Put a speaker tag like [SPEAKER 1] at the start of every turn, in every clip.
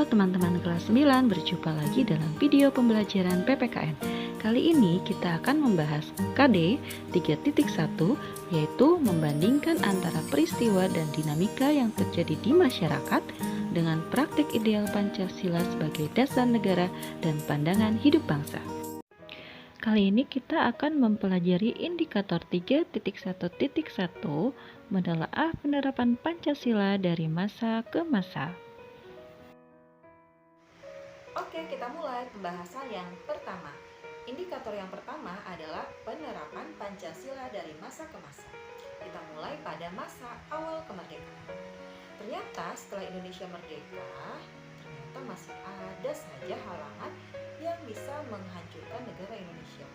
[SPEAKER 1] Halo teman-teman kelas 9, berjumpa lagi dalam video pembelajaran PPKN. Kali ini kita akan membahas KD 3.1, yaitu membandingkan antara peristiwa dan dinamika yang terjadi di masyarakat dengan praktik ideal Pancasila sebagai dasar negara dan pandangan hidup bangsa. Kali ini kita akan mempelajari indikator 3.1.1 menelaah penerapan Pancasila dari masa ke masa.
[SPEAKER 2] Oke, kita mulai pembahasan yang pertama. Indikator yang pertama adalah penerapan Pancasila dari masa ke masa. Kita mulai pada masa awal kemerdekaan. Ternyata setelah Indonesia merdeka, ternyata masih ada saja halangan yang bisa menghancurkan negara Indonesia.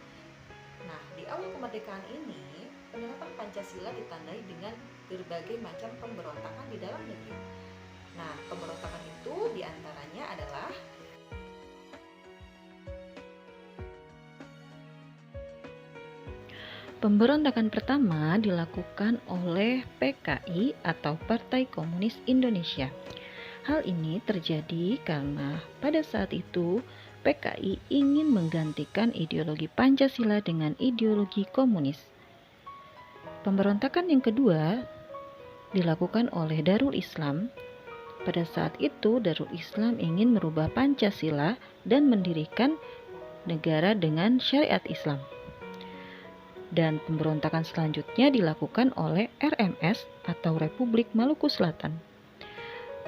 [SPEAKER 2] Nah, di awal kemerdekaan ini, penerapan Pancasila ditandai dengan berbagai macam pemberontakan di dalam negeri. Nah, pemberontakan itu diantaranya adalah
[SPEAKER 1] Pemberontakan pertama dilakukan oleh PKI atau Partai Komunis Indonesia. Hal ini terjadi karena pada saat itu PKI ingin menggantikan ideologi Pancasila dengan ideologi komunis. Pemberontakan yang kedua dilakukan oleh Darul Islam. Pada saat itu Darul Islam ingin merubah Pancasila dan mendirikan negara dengan syariat Islam. Dan pemberontakan selanjutnya dilakukan oleh RMS atau Republik Maluku Selatan.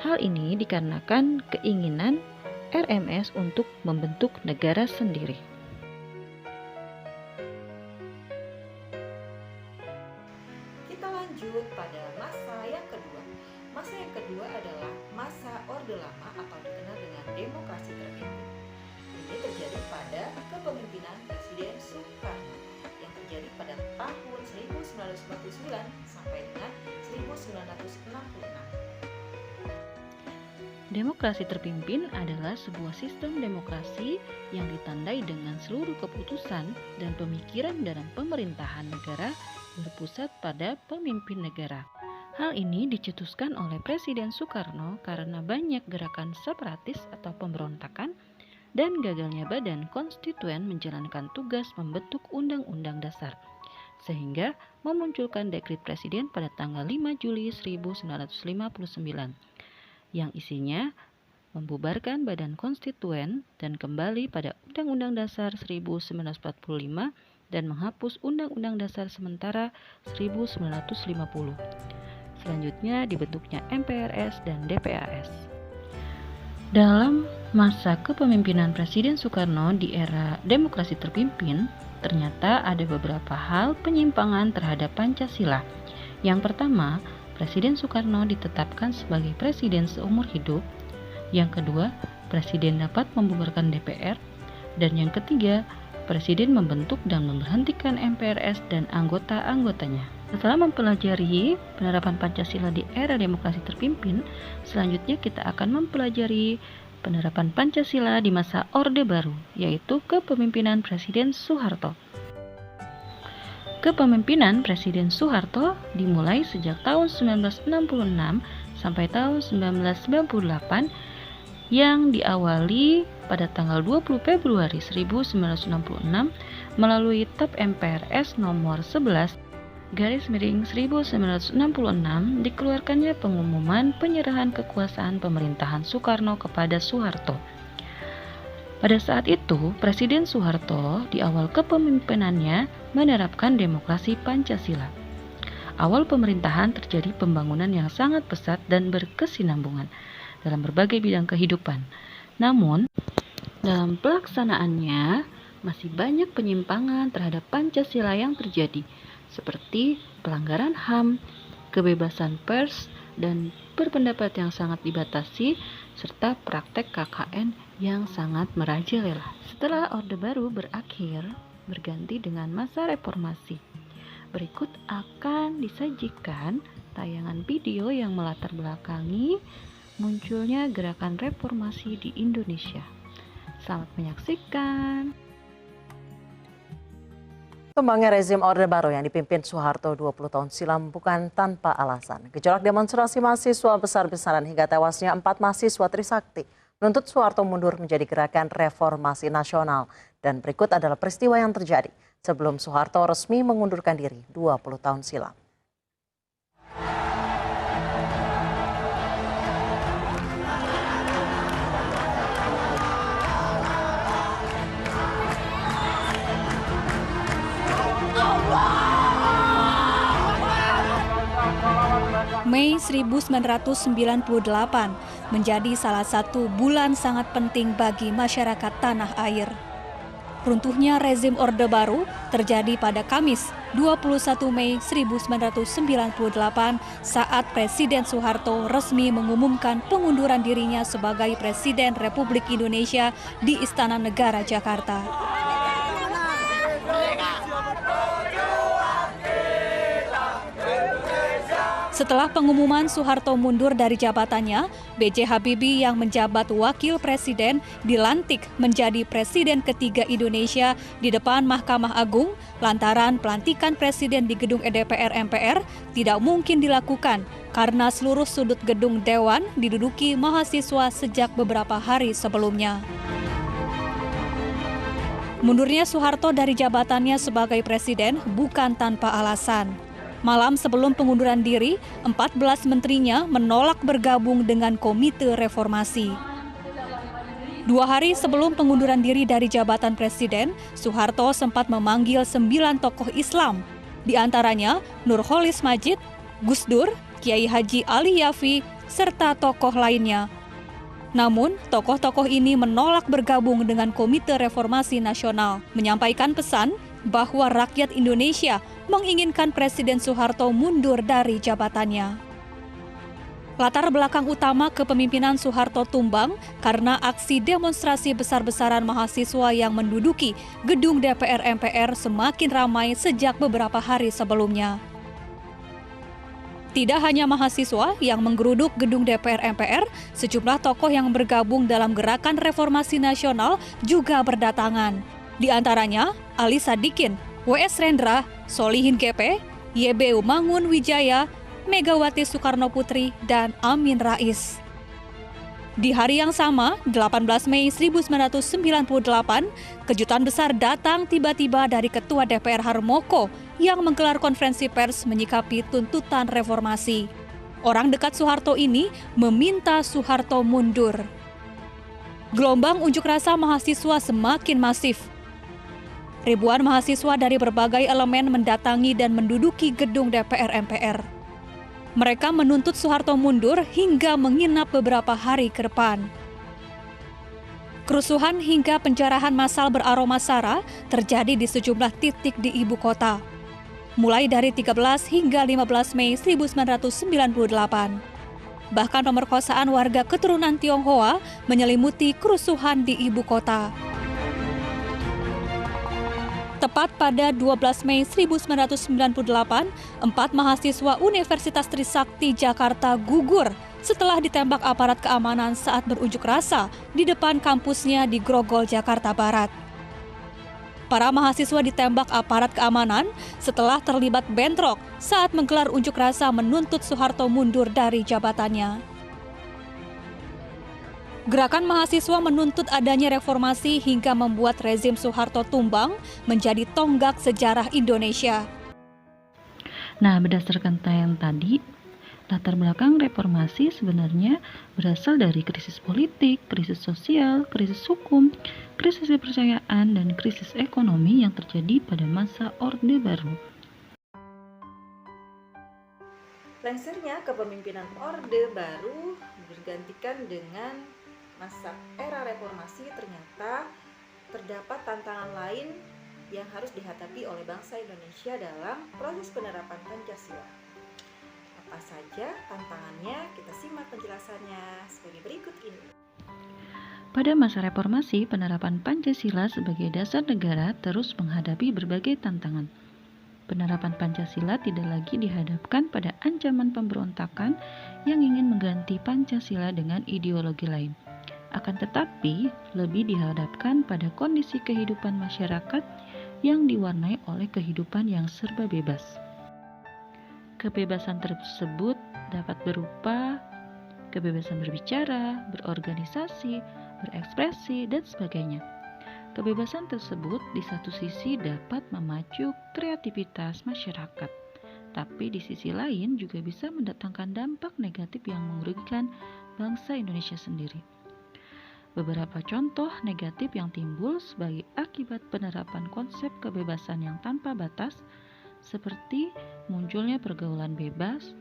[SPEAKER 1] Hal ini dikarenakan keinginan RMS untuk membentuk negara sendiri.
[SPEAKER 2] Kita lanjut pada masa yang kedua. Masa yang kedua adalah masa Orde Lama atau dikenal dengan demokrasi terpimpin. Ini terjadi pada kepemimpinan Presiden Soekarno yang terjadi pada tahun 1959 sampai dengan 1966.
[SPEAKER 1] Demokrasi terpimpin adalah sebuah sistem demokrasi yang ditandai dengan seluruh keputusan dan pemikiran dalam pemerintahan negara berpusat pada pemimpin negara. Hal ini dicetuskan oleh Presiden Soekarno karena banyak gerakan separatis atau pemberontakan dan gagalnya Badan Konstituen menjalankan tugas membentuk Undang-Undang Dasar, sehingga memunculkan Dekret Presiden pada tanggal 5 Juli 1959 yang isinya membubarkan Badan Konstituen dan kembali pada Undang-Undang Dasar 1945 dan menghapus Undang-Undang Dasar sementara 1950. Selanjutnya dibentuknya MPRS dan DPAS. Dalam masa kepemimpinan Presiden Soekarno di era demokrasi terpimpin, ternyata ada beberapa hal penyimpangan terhadap Pancasila. Yang pertama, Presiden Soekarno ditetapkan sebagai presiden seumur hidup. Yang kedua, presiden dapat membubarkan DPR. Dan yang ketiga, presiden membentuk dan memberhentikan MPRS dan anggota-anggotanya. Setelah mempelajari penerapan Pancasila di era demokrasi terpimpin, selanjutnya kita akan mempelajari penerapan Pancasila di masa Orde Baru, yaitu kepemimpinan Presiden Soeharto. Kepemimpinan Presiden Soeharto dimulai sejak tahun 1966 sampai tahun 1998 yang diawali pada tanggal 20 Februari 1966 melalui TAP MPRS nomor 11/1966 dikeluarkannya pengumuman penyerahan kekuasaan pemerintahan Soekarno kepada Soeharto. Pada saat itu, Presiden Soeharto di awal kepemimpinannya menerapkan demokrasi Pancasila. Awal pemerintahan terjadi pembangunan yang sangat pesat dan berkesinambungan dalam berbagai bidang kehidupan. Namun, dalam pelaksanaannya masih banyak penyimpangan terhadap Pancasila yang terjadi, seperti pelanggaran HAM, kebebasan pers, dan berpendapat yang sangat dibatasi, serta praktek KKN yang sangat merajalela. Setelah Orde Baru berakhir, berganti dengan masa reformasi. Berikut akan disajikan tayangan video yang melatar belakangi munculnya gerakan reformasi di Indonesia. Selamat menyaksikan.
[SPEAKER 3] Kembangnya rezim Orde Baru yang dipimpin Soeharto 20 tahun silam bukan tanpa alasan. Gejolak demonstrasi mahasiswa besar-besaran hingga tewasnya 4 mahasiswa Trisakti menuntut Soeharto mundur menjadi gerakan reformasi nasional. Dan berikut adalah peristiwa yang terjadi sebelum Soeharto resmi mengundurkan diri 20 tahun silam.
[SPEAKER 4] Mei 1998 menjadi salah satu bulan sangat penting bagi masyarakat tanah air. Runtuhnya rezim Orde Baru terjadi pada Kamis 21 Mei 1998 saat Presiden Soeharto resmi mengumumkan pengunduran dirinya sebagai Presiden Republik Indonesia di Istana Negara Jakarta. Setelah pengumuman Soeharto mundur dari jabatannya, B.J. Habibie yang menjabat Wakil Presiden dilantik menjadi Presiden ketiga Indonesia di depan Mahkamah Agung lantaran pelantikan Presiden di gedung DPR MPR tidak mungkin dilakukan karena seluruh sudut gedung Dewan diduduki mahasiswa sejak beberapa hari sebelumnya. Mundurnya Soeharto dari jabatannya sebagai Presiden bukan tanpa alasan. Malam sebelum pengunduran diri, 14 menterinya menolak bergabung dengan Komite Reformasi. 2 hari sebelum pengunduran diri dari jabatan Presiden, Soeharto sempat memanggil 9 tokoh Islam, di antaranya Nurholis Majid, Gus Dur, Kiai Haji Ali Yafi, serta tokoh lainnya. Namun, tokoh-tokoh ini menolak bergabung dengan Komite Reformasi Nasional, menyampaikan pesan bahwa rakyat Indonesia menginginkan Presiden Soeharto mundur dari jabatannya. Latar belakang utama kepemimpinan Soeharto tumbang karena aksi demonstrasi besar-besaran mahasiswa yang menduduki gedung DPR MPR semakin ramai sejak beberapa hari sebelumnya. Tidak hanya mahasiswa yang menggeruduk gedung DPR MPR, sejumlah tokoh yang bergabung dalam Gerakan Reformasi Nasional juga berdatangan. Di antaranya Ali Sadikin, W.S. Rendra, Solihin GP, YB Mangun Wijaya, Megawati Soekarno Putri, dan Amin Rais. Di hari yang sama, 18 Mei 1998, kejutan besar datang tiba-tiba dari Ketua DPR Harmoko yang menggelar konferensi pers menyikapi tuntutan reformasi. Orang dekat Soeharto ini meminta Soeharto mundur. Gelombang unjuk rasa mahasiswa semakin masif. Ribuan mahasiswa dari berbagai elemen mendatangi dan menduduki gedung DPR MPR. Mereka menuntut Soeharto mundur hingga menginap beberapa hari ke depan. Kerusuhan hingga penjarahan massal beraroma sara terjadi di sejumlah titik di ibu kota, mulai dari 13 hingga 15 Mei 1998. Bahkan pemerkosaan warga keturunan Tionghoa menyelimuti kerusuhan di ibu kota. Tepat pada 12 Mei 1998, 4 mahasiswa Universitas Trisakti Jakarta gugur setelah ditembak aparat keamanan saat berunjuk rasa di depan kampusnya di Grogol, Jakarta Barat. Para mahasiswa ditembak aparat keamanan setelah terlibat bentrok saat menggelar unjuk rasa menuntut Soeharto mundur dari jabatannya. Gerakan mahasiswa menuntut adanya reformasi hingga membuat rezim Soeharto tumbang menjadi tonggak sejarah Indonesia.
[SPEAKER 1] Nah, berdasarkan tayang tadi, latar belakang reformasi sebenarnya berasal dari krisis politik, krisis sosial, krisis hukum, krisis kepercayaan, dan krisis ekonomi yang terjadi pada masa Orde Baru.
[SPEAKER 2] Lengsernya kepemimpinan Orde Baru bergantikan dengan masa era reformasi, ternyata terdapat tantangan lain yang harus dihadapi oleh bangsa Indonesia dalam proses penerapan Pancasila. Apa saja tantangannya? Kita simak penjelasannya sebagai berikut ini.
[SPEAKER 1] Pada masa reformasi, penerapan Pancasila sebagai dasar negara terus menghadapi berbagai tantangan. Penerapan Pancasila tidak lagi dihadapkan pada ancaman pemberontakan yang ingin mengganti Pancasila dengan ideologi lain. Akan tetapi, lebih dihadapkan pada kondisi kehidupan masyarakat yang diwarnai oleh kehidupan yang serba bebas. Kebebasan tersebut dapat berupa kebebasan berbicara, berorganisasi, berekspresi, dan sebagainya. Kebebasan tersebut di satu sisi dapat memacu kreativitas masyarakat, tapi di sisi lain juga bisa mendatangkan dampak negatif yang merugikan bangsa Indonesia sendiri. Beberapa contoh negatif yang timbul sebagai akibat penerapan konsep kebebasan yang tanpa batas, seperti munculnya pergaulan bebas,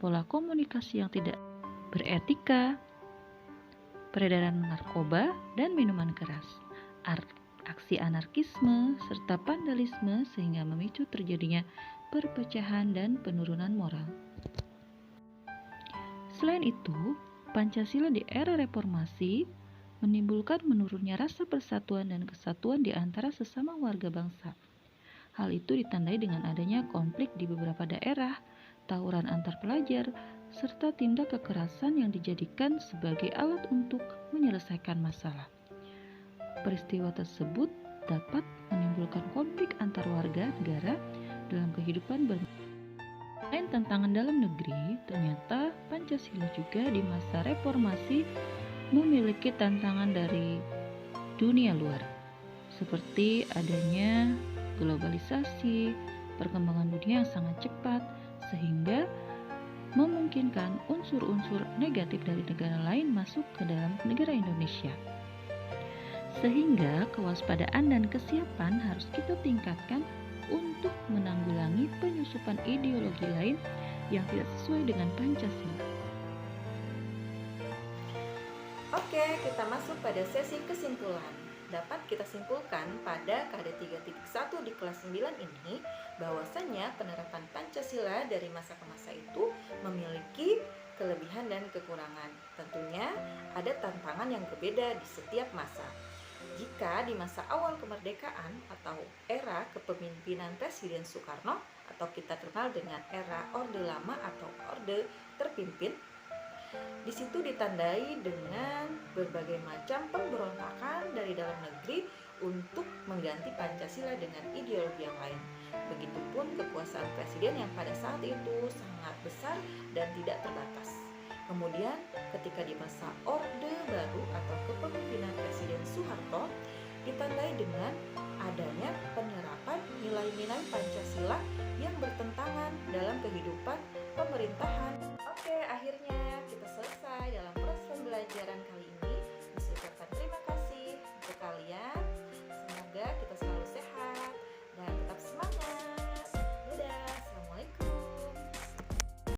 [SPEAKER 1] pola komunikasi yang tidak beretika, peredaran narkoba dan minuman keras, aksi anarkisme, serta vandalisme sehingga memicu terjadinya perpecahan dan penurunan moral. Selain itu, Pancasila di era reformasi menimbulkan menurunnya rasa persatuan dan kesatuan di antara sesama warga bangsa. Hal itu ditandai dengan adanya konflik di beberapa daerah, tawuran antar pelajar, serta tindak kekerasan yang dijadikan sebagai alat untuk menyelesaikan masalah. Peristiwa tersebut dapat menimbulkan konflik antar warga negara dalam kehidupan berbangsa. Selain tantangan dalam negeri, ternyata Pancasila juga di masa reformasi memiliki tantangan dari dunia luar, seperti adanya globalisasi, perkembangan dunia yang sangat cepat, sehingga memungkinkan unsur-unsur negatif dari negara lain masuk ke dalam negara Indonesia. Sehingga kewaspadaan dan kesiapan harus kita tingkatkan untuk menanggulangi penyusupan ideologi lain yang tidak sesuai dengan Pancasila.
[SPEAKER 2] Oke, kita masuk pada sesi kesimpulan. Dapat kita simpulkan pada KD 3.1 di kelas 9 ini bahwasanya penerapan Pancasila dari masa ke masa itu memiliki kelebihan dan kekurangan. Tentunya ada tantangan yang berbeda di setiap masa. Jika di masa awal kemerdekaan atau era kepemimpinan Presiden Soekarno atau kita kenal dengan era Orde Lama atau Orde Terpimpin, di situ ditandai dengan berbagai macam pemberontakan dari dalam negeri untuk mengganti Pancasila dengan ideologi yang lain. Begitupun kekuasaan presiden yang pada saat itu sangat besar dan tidak terbatas. Kemudian ketika di masa Orde Baru atau kepemimpinan Presiden Soeharto ditandai dengan adanya penerapan nilai-nilai Pancasila yang bertentangan dalam kehidupan pemerintahan. Oke, akhirnya